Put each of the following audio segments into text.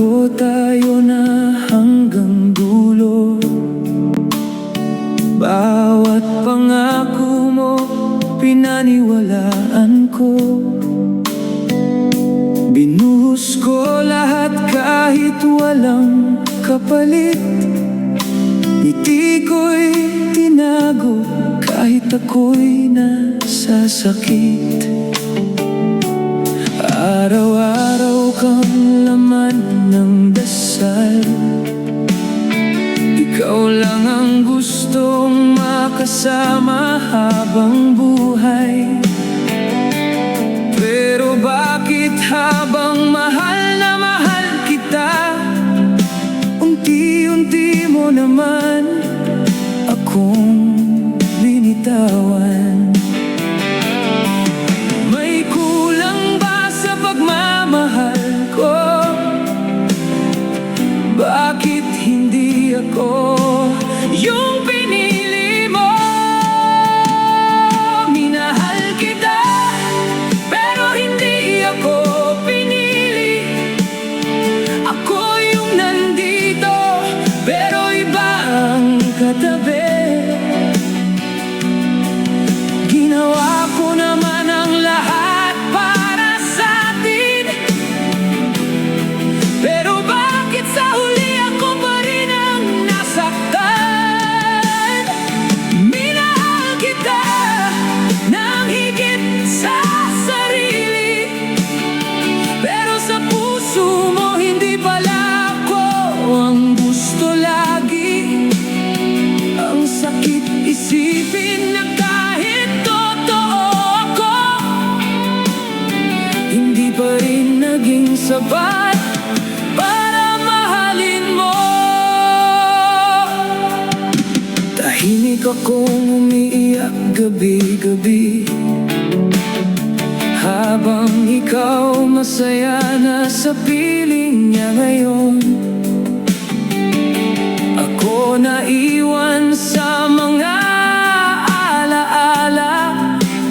ko tayo na hanggang dulo. Bawat pangako mo, pinaniwalaan ko. Binuhos ko lahat kahit walang kapalit. Ngiti ko'y tinago kahit ako'y nasasakit. Araw-araw kang laman ng dasal. Ikaw lang ang gustong makasama habang buhay. Pero bakit habang mahal na mahal kita, unti-unti mo naman akong binitawan? May kulang ba sa pagmamahal ko? Bakit hindi ako yung pinili mo? Minahal kita, pero hindi ako pinili. Ako yung nandito, pero iba ang katabi. Ginawa ko naman ang lahat para sa atin, pero bakit sa huli ako pa rin ang nasaktan? Minahal kita nang higit sa sarili, pero sa puso mo hindi pala ako ang gusto lagi. Ang sakit isipin na kahit totoo ako, hindi pa rin naging sapat para mahalin mo. Tahimik akong umiiyak gabi-gabi, habang ikaw masaya na sa piling niya ngayon. Ako naiwan sa mga alaala,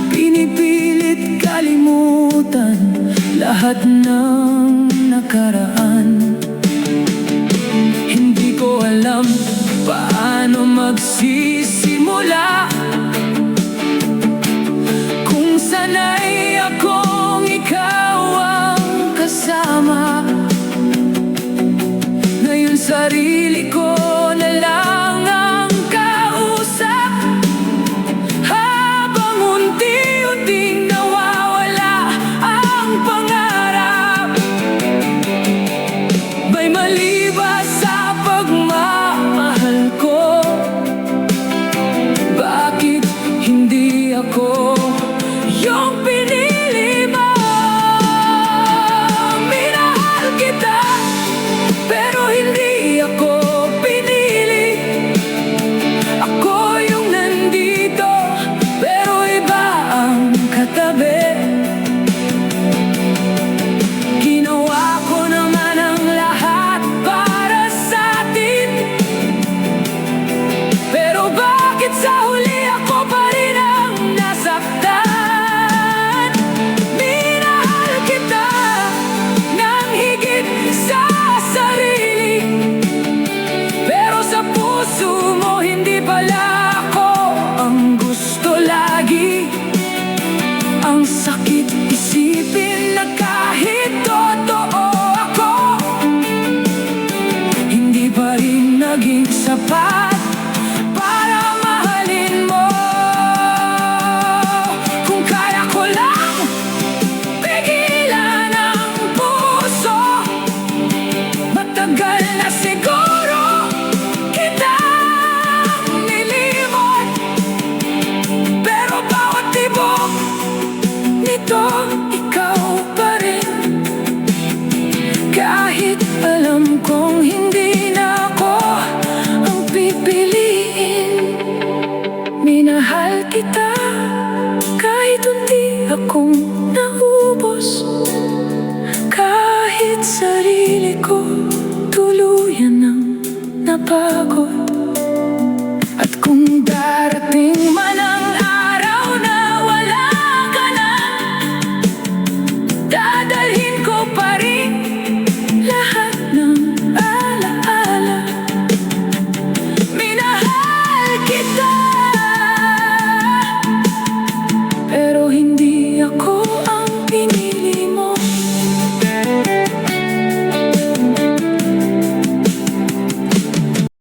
pinipilit kalimutan lahat ng nakaraan. Hindi ko alam paano magsisimula, kung sanay akong ikaw ang kasama. Ngayon sarili ko na lang ang kausap, habang unti-unting nawawala ang pangarap. May mali ba sa pagmamahal ko? Bakit hindi ako yung pinili mo? Minahal kita, pero hindi ako pinili. Ako yung nandito, pero iba ang katabi. Ginawa ko naman ang lahat para sa atin, pero bakit sa huli ako pa rin ang nasaktan? Minahal kita nang higit sa sarili, pero sa puso mo hindi pala ako ang gusto lagi. Ang sakit isipin na kahit totoo ako, hindi pa rin naging sapat para mahalin mo. Kung kaya ko lang pigilan ang puso, matagal na siguro kitang nilimot, pero bawat tibok nito ikaw pa rin. Kahit alam kong hindi na ako ang pipiliin, minahal kita kahit unti akong naubos. Kahit sarili ko tuluyan ng napagod. At kung darating man